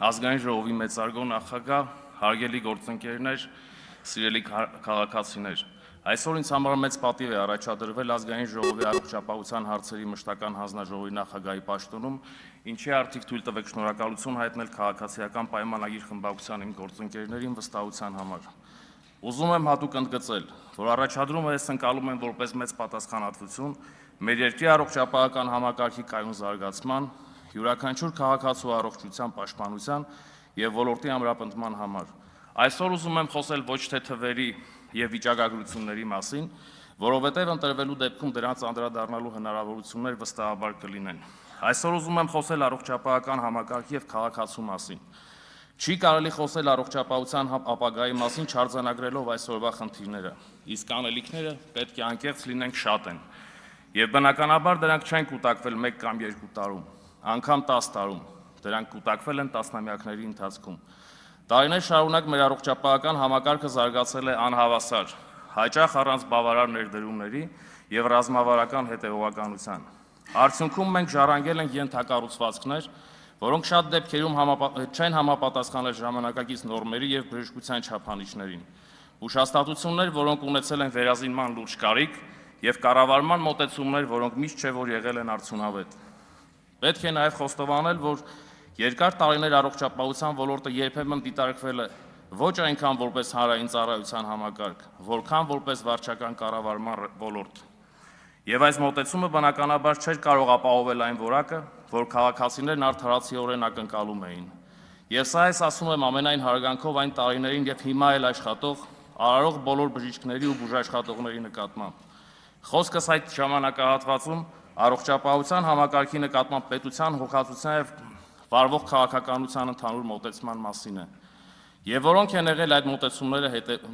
Ազգային ժողովի մեծարգո նախագահ, հարգելի գործընկերներ, սիրելի քաղաքացիներ, այսօր ինձ համար մեծ պատիվ է առաջադրվել Ազգային ժողովի առողջապահության հարցերի մշտական հանձնաժողովի նախագահի պաշտոնում, ինչի արդիվ թույլ տվեք շնորհակալություն հայտնել քաղաքացիական պայմանագիր խմբակցության իմ գործընկերներին վստահության համար։ Ուզում եմ հատուկ ընդգծել, որ առաջադրումը ես ընկալում եմ որպես մեծ պատասխանատվություն մեր երկրի առողջապահական համակարգի կայուն զարգացման, յուրաքանչյուր քաղաքացու առողջության պաշտպանության եւ ոլորտի ամրապնդման համար։ Այսօր ուզում եմ խոսել ոչ թե թվերի եւ վիճակագրությունների մասին, որովհետեւ ընտրվելու դեպքում դրանց անդրադառնալու հնարավորություններ վստահաբար կլինեն։ Այսօր ուզում եմ խոսել առողջապահական համակարգի եւ քաղաքացու մասին։ Չի կարելի խոսել առողջապահության ապագայի մասին չարձանագրելով այսօրվա խնդիրները, իսկ անելիքները պետք է անկեղծ լինենք շատ են, եւ բնականաբար դրանք չեն կուտակվել 1 կամ 2 տարում, անգամ 10 տարում, դրանք կուտակվել են տասնամյակների ընթացքում։ Տարիներ շարունակ մեր առողջապահական համակարգը զարգացել է անհավասար, հաճախ առանց բավարար ներդրումների եւ ռազմավարական հետեւողականության։ Արդյունքում մենք ժառանգել ենք ենթակառուցվածքներ, որոնք շատ դեպքերում չեն համապատասխանել ժամանակակից նորմերի եւ բժշկության չափանիշներին, ուշհաստատություններ, որոնք ունեցել են վերազինման լուրջ կարիք եւ կառավարման մոտեցումներ, որոնք միշտ չէ որ եղել են արդյունավետ։ Պետք է նաեւ խոստովանել, որ երկար տարիներ առողջապահության ոլորտը երբեմն դիտարկվել է ոչ այնքան որպես հանրային ծառայության համակարգ, որքան որպես վարչական կառավարման ոլորտ։ Եվ այս մոտեցումը բնականաբար չէր կարող ապահովել այն որակը, որ քաղաքացիներն արդարացիորեն ակնկալում էին։ Ես սա ես ասում եմ ամենայն հարգանքով այն տարիներին եւ հիմա էլ աշխատող արարող բոլոր բժիշկների ու բուժաշխատողների նկատմամբ։ Խոսքս այդ ժամանակահատվածում առողջապահության համակարգի նկատմամբ պետության հոգացության եւ վարվող քաղաքականության ընդհանուր մոտեցման մասին է։ Եվ որոնք են եղել այդ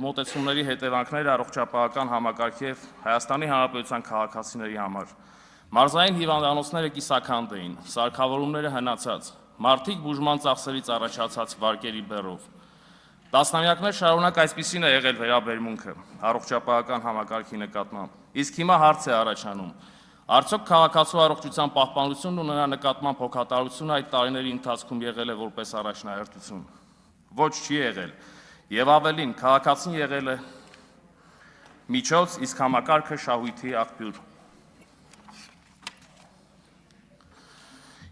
մոտեցումների հետևանքները առողջապահական համակարգի եւ Հայաստանի Հանրապետության քաղաքացիների համար։ Մարզային հիվանդանոցները կիսաքանդ էին, սարքավորումները հնացած, մարդիկ բուժման ծախսերից առաջացած վարկերի բեռով։ Տասնամյակներ շարունակ այսպիսին է եղել վերաբերմունքը առողջապահական համակարգի նկատմամբ։ Իսկ հիմա հարց է առաջանում. արդյոք քաղաքացու առողջության պահպանությունն ու նրա նկատմամբ հոգատարությունը այդ տարիների ընթացքում եղել է որպես առաջնահերթություն։ Ոչ, չի եղել։ Եվ ավելին, քաղաքացին եղել է միջոց, իսկ համակարգը շահույթի աղբյուր։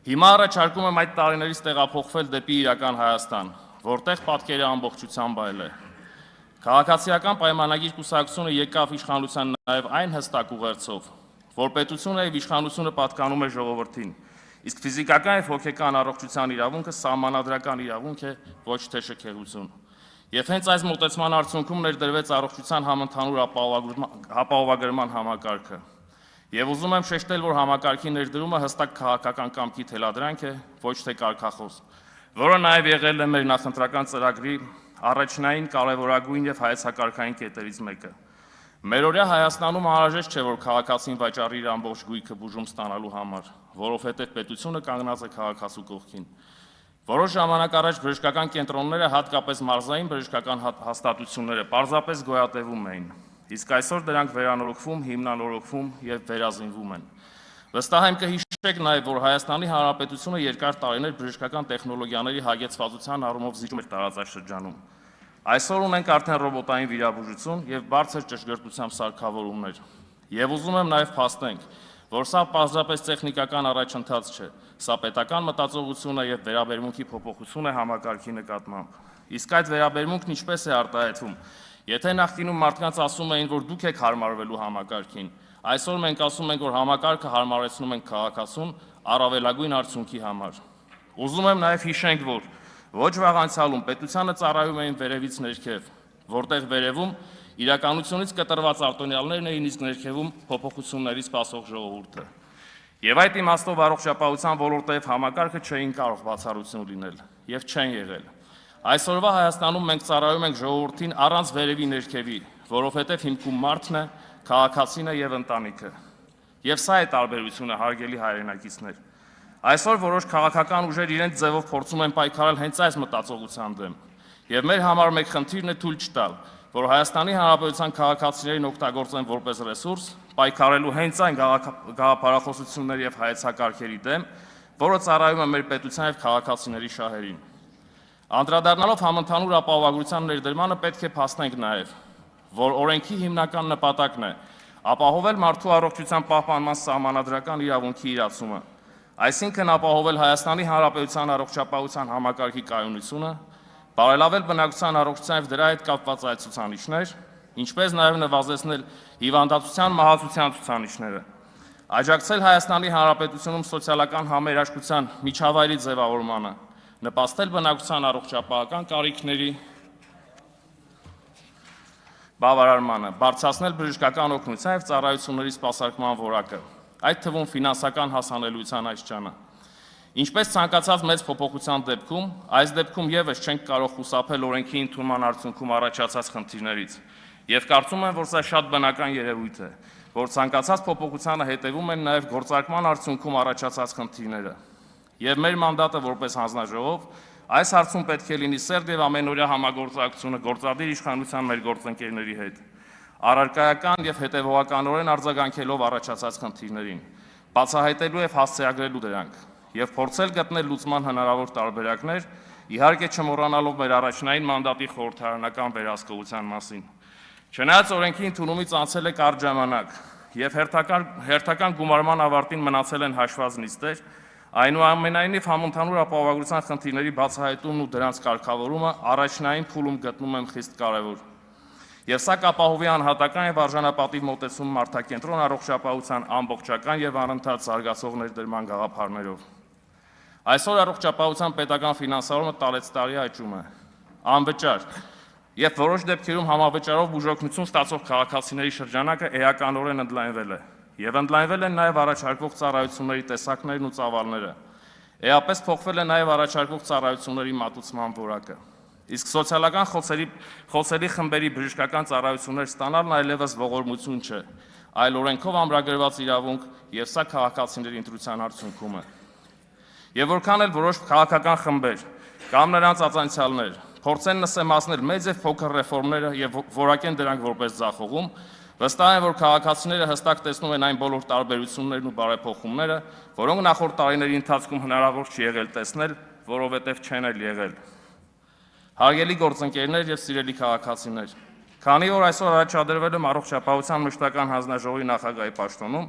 Հիմա առաջարկում եմ այդ տարիներից տեղափոխվել դեպի իրական Հայաստան, որտեղ պատկերը ամբողջությամբ այլ է։ Քաղաքացիական պայմանագիր կուսակցությունը եկավ իշխանության նաև այն հստակ ուղերձով, որ պետությունը եւ իշխանությունը պատկանում է ժողովրդին, իսկ ֆիզիկական եւ հոգեկան առողջության իրավունքը սահմանադրական իրավունք է, ոչ թե շքեղություն։ Եվ հենց այս մոտեցման արդյունքում ներդրվեց առողջության համընդհանուր ապահովագրման համակարգը։ Եվ ուզում եմ շեշտել, որ համակարգի ներդրումը հստակ քաղաքական կամքի թելադրանք է, ոչ թե կարգախոս, որը նաև եղել է մեր նախընտրական ծրագրի առաջնային կարևորագույն եւ հայեցակարգային կետերից մեկը։ Մերօրյա Հայաստանում անհրաժեշտ չէ, որ քաղաքացին վաճառի իր ամբողջ գույքը բուժում ստանալու համար, որովհետեւ պետությունը կանգնած է քաղաքացու կողքին։ Որոշ ժամանակ առաջ բժշկական կենտրոնները, հատկապես մարզային բժշկական հաստատությունները, պարզապես գոյատևում էին, իսկ այսօր դրանք վերանորոգվում, հիմնանորոգվում եւ վերազինվում են։ Վստահ եմ կհիշեք նաեւ, որ Հայաստանի Հանրապետությունը երկար տարիներ բժշկական տեխնոլոգիաների հագեցվածության առումով զիջում էր տարածաշրջանում։ Այսօր ունենք արդեն ռոբոտային վիրաբուժություն եւ բարձր ճշգրտությամբ սարքավորումներ։ Եվ ուզում եմ նաեւ փաստենք, որ սա պարզապես տեխնիկական առաջընթաց չէ, սա պետական մտածողություն է եւ վերաբերմունքի փոփոխություն է համակարգի նկատմամբ։ Իսկ այդ վերաբերմունքն ինչպես է արտահայտվում։ Եթե նախկինում մարդկանց ասում էին, որ դուք եք հարմարվելու համակարգին, այսօր մենք ասում ենք, որ համակարգը հարմարեցնում ենք քաղաքացուն առավելագույն արդյունքի համար։ Ուզում եմ նաեւ հիշենք, որ ոչ վաղ անցյալում պետությանը ծառայում էին վերևից ներքև, որտեղ վերևում իրականությունից կտրված արտոնյալներն էին, իսկ ներքևում փոփոխությունների սպասող ժողովուրդը։ Եվ այդ իմաստով առողջապահության ոլորտը եւ համակարգը չէին կարող բացառություն լինել եւ չեն եղել։ Այսօրվա Հայաստանում մենք ծառայում ենք ժողովրդին առանց վերևի ներքևի, որովհետեւ հիմքում մարդն է, քաղաքացին է եւ ընտանիքը։ Եվ սա է տարբերությունը, հարգելի հայրենակիցներ։ Այսօր որոշ քաղաքական ուժեր իրենց ձևով փորձում են պայքարել հենց այս մտածողության դեմ։ Եվ մեր համար մեկ խնդիրն է թույլ չտալ, որ Հայաստանի Հանրապետության քաղաքացիներին օգտագործեն որպես ռեսուրս, պայքարելու հենց այն գաղափարախոսությունների եւ հայեցակարգերի դեմ, որը ծառայում է մեր պետության եւ քաղաքացիների շահերին։ Անդրադառնալով համընդհանուր ապահովագրության ներդրմանը պետք է փաստենք նաև, որ օրենքի հիմնական նպատակն է ապահովել մարդու առողջության պահպանման սահմանադրական իրավունքի իրացումը, այսինքն ապահովել Հայաստանի Հանրապետության առողջապահության համակարգի կայունությունը, բարելավել բնակչության առողջության և դրա հետ կապված այլ ցուցանիշներ, ինչպես նաև նվազեցնել հիվանդացության մահացության ցուցանիշները, աջակցել Հայաստանի Հանրապետությունում սոցիալական համերաշխության միջավայրի ձևավորմանը, նպաստել բնակչության առողջապահական կարիքների բավարարմանը, բարձրացնել բժշկական օգնության և ծառայությունների սպասարկման որակը, այդ թվում ֆինանսական հասանելիության աստիճանը։ Ինչպես ցանկացած մեծ փոփոխության դեպքում, այս դեպքում ևս չենք կարող խուսափել օրենքի ընդունման արդյունքում առաջացած խնդիրներից, եւ կարծում եմ, որ սա շատ բնական երևույթ է, որ ցանկացած փոփոխությանը հետևում են նաև գործարկման արդյունքում առաջացած խնդիրները։ Եվ մեր մանդատը որպես հանձնաժողով այս հարցում պետք է լինի սերտ եւ ամենօրյա համագործակցությունը գործադիր իշխանության մեր գործընկերների հետ, առարկայական եւ հետեւողականորեն արձագանքելով առաջացած խնդիրներին, բացահայտելու եւ հասցեագրելու դրանք եւ փորձել գտնել լուծման հնարավոր տարբերակներ, իհարկե չմոռանալով մեր առաջնային մանդատի խորհրդարանական վերահսկողության մասին։ Չնայած օրենքի ընդունումից անցել է կարճ ժամանակ եւ հերթական գումարման ավարտին մնացել են հաշված նիստեր, այնուամենայնիվ համընդհանուր ապահովագրության խնդիրների բացահայտումն ու դրանց կարգավորումը առաջնային փուլում գտնում եմ խիստ կարևոր։ Եվ սա կապահովի անհատական եւ արժանապատիվ մոտեցում մարդակենտրոն առողջապահության ամբողջական եւ անընդհատ զարգացող ներդրման գաղափարներով։ Այսօր առողջապահության պետական ֆինանսավորումը տարեց տարի աճում է, անվճար, եւ որոշ դեպքերում համավճարով բուժօգնություն ստացող քաղաքացիների շրջանակը էականորեն ընդլայնվել է։ Եվ ընդլայնվել են նաև առաջարկվող ծառայությունների տեսակներն ու ծավալները։ Էապես փոխվել է նաև առաջարկվող ծառայությունների մատուցման որակը։ Իսկ սոցիալական խոցելի խմբերի բժշկական ծառայություններ ստանալն այլևս ողորմություն չէ, այլ օրենքով ամրագրված իրավունք, եւ սա քաղաքացիների ընտրության արդյունքում է։ Եվ որքան էլ որոշ քաղաքական խմբեր կամ նրանց ածանցյալներ փորձեն նսեմացնել մեծ եւ փոքր ռեֆորմները եւ որակեն դրանք որպես ձախողում, վստահ եմ, որ քաղաքացիները հստակ տեսնում են այն բոլոր տարբերություններն ու բարեփոխումները, որոնք նախորդ տարիների ընթացքում հնարավոր չի եղել տեսնել, որովհետև չեն էլ եղել։ Հարգելի գործընկերներ եւ սիրելի քաղաքացիներ, քանի որ այսօր առաջադրվել եմ առողջապահության մշտական հանձնաժողովի նախագահի պաշտոնում,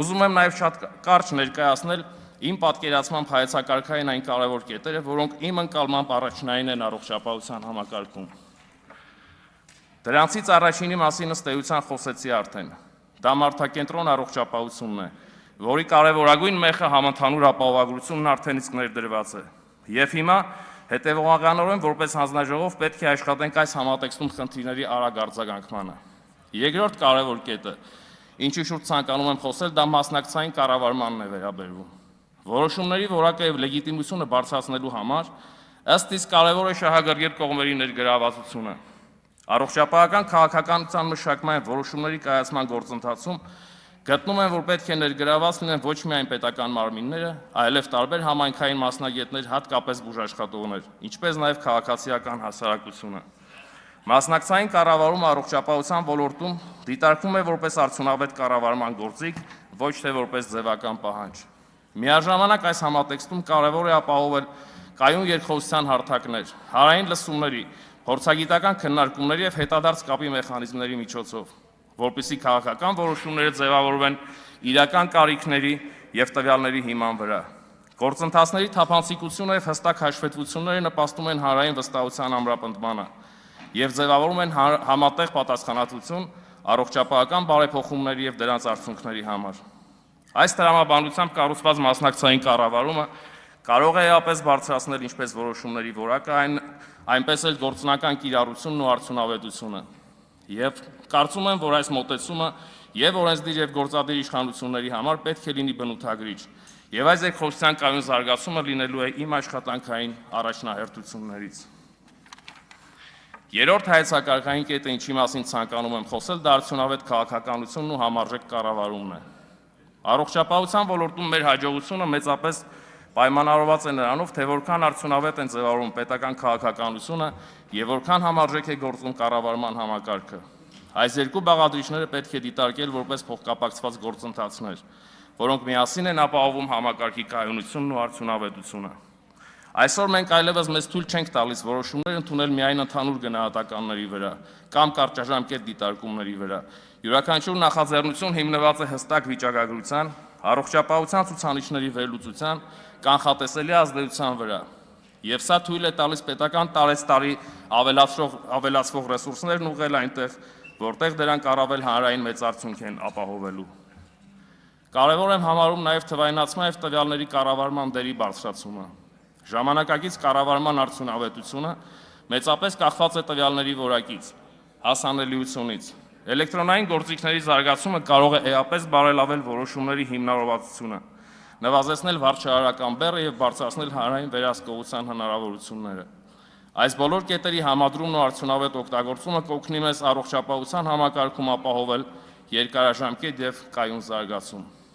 ուզում եմ նաեւ շատ կարճ ներկայացնել իմ պատկերացմամբ հայեցակարգային այն կարևոր կետերը, որոնք իմ ընկալմամբ առաջնային են առողջապահության համակարգում։ Դրանցից առաջինի մասին ըստ էության խոսեցի արդեն։ Դա մարդակենտրոն առողջապահությունն է, որի կարևորագույն մեխը համընդհանուր ապահովագրությունն արդեն իսկ ներդրված է։ Եվ հիմա հետևողականորեն որպես հանձնաժողով պետք է աշխատենք այս համատեքստում խնդիրների արագ արձագանքմանը։ Երկրորդ կարևոր կետը, ինչի շուրջ ցանկանում եմ խոսել, դա մասնակցային կառավարմանն է վերաբերվում։ Որոշումների որակը եւ լեգիտիմությունը բարձրացնելու համար ըստ իս կարևոր է շահագրգիռ կողմերի ներգրավվածությունը։ Առողջապահական քաղաքականության մշակման որոշումների կայացման գործընթացում գտնում եմ, որ պետք է ներգրավված լինեն ոչ միայն պետական մարմինները, այլև տարբեր համայնքային մասնագետներ, հատկապես բուժաշխատողներ, ինչպես նաև քաղաքացիական հասարակությունը։ Մասնակցային կառավարումը առողջապահության ոլորտում դիտարկվում է որպես արդյունավետ կառավարման գործիք, ոչ թե որպես ձևական պահանջ։ Միաժամանակ այս համատեքստում կարևոր է ապահովել կայուն երկխոսության հարթակներ, հանրային լսումների, փորձագիտական քննարկումների եւ հետադարձ կապի մեխանիզմների միջոցով, որպեսզի քաղաքական որոշումները ձևավորվեն իրական կարիքների եւ տվյալների հիման վրա։ Գործընթացների թափանցիկությունը եւ հստակ հաշվետվությունները նպաստում են հանրային վստահության ամրապնդմանը եւ ձևավորում են համատեղ պատասխանատվություն առողջապահական բարեփոխումների եւ դրանց արդյունքների համար։ Այս տրամաբանությամբ կառուցված մասնակցային կառավարումը կարող է էապես բարձրացնել ինչպես որոշումների որակը, այնպես էլ գործնական կիրառությունն ու արդյունավետությունը։ Եվ կարծում եմ, որ այս մոտեցումը եւ օրենսդիր եւ գործադիր իշխանությունների համար պետք է լինի բնութագրիչ, եւ այս երկխոսության կայուն զարգացումը լինելու է իմ աշխատանքային առաջնահերթություններից։ Երրորդ հայեցակարգային կետը, ինչի մասին ցանկանում եմ խոսել, դա արդյունավետ քաղաքականությունն ու համարժեք կառավարումն է։ Առողջապահության ոլորտում մեր հաջողությունը մեծապես պայմանավորված է նրանով, թե որքան արդյունավետ են ձևավորում պետական քաղաքականությունը եւ որքան համարժեք է գործում կառավարման համակարգը։ Այս երկու բաղադրիչները պետք է դիտարկել որպես փոխկապակցված գործընթացներ, որոնք միասին են ապահովում համակարգի կայունությունն ու արդյունավետությունը։ Այսօր մենք այլևս մեզ թույլ չենք տալիս որոշումներ ընդունել միայն ընդհանուր գնահատականների վրա կամ կարճաժամկետ դիտարկումների վրա։ Յուրաքանչյուր նախաձեռնություն հիմնված է հստակ վիճակագրության, առողջապահության ցուցանիշների վերլուծության, կանխատեսելի ազդեցության վրա։ Եվ սա թույլ է տալիս պետական տարեցտարի ավելացվող ռեսուրսներն ուղղել այնտեղ, որտեղ դրանք առավել հանրային մեծարդյունք են ապահովելու։ Կարևոր եմ համարում նաև թվայնացման եւ տվյալների կառավարման դերի բարձրացումը։ Ժամանակակից կառավարման արդյունավետությունը մեծապես կախված է տվյալների որակից, հասանելիությունից։ Էլեկտրոնային գործիքների զարգացումը կարող է էապես բարելավել որոշումների հիմնավորվածությունը, նվազեցնել վարչարարական բեռը եւ բարձրացնել հանրային վերահսկողության հնարավորությունները։ Այս բոլոր կետերի համադրումն ու արդյունավետ օգտագործումը կօգնի մեզ առողջապահության համակարգում ապահովել երկարաժամկետ եւ կայուն զարգացում։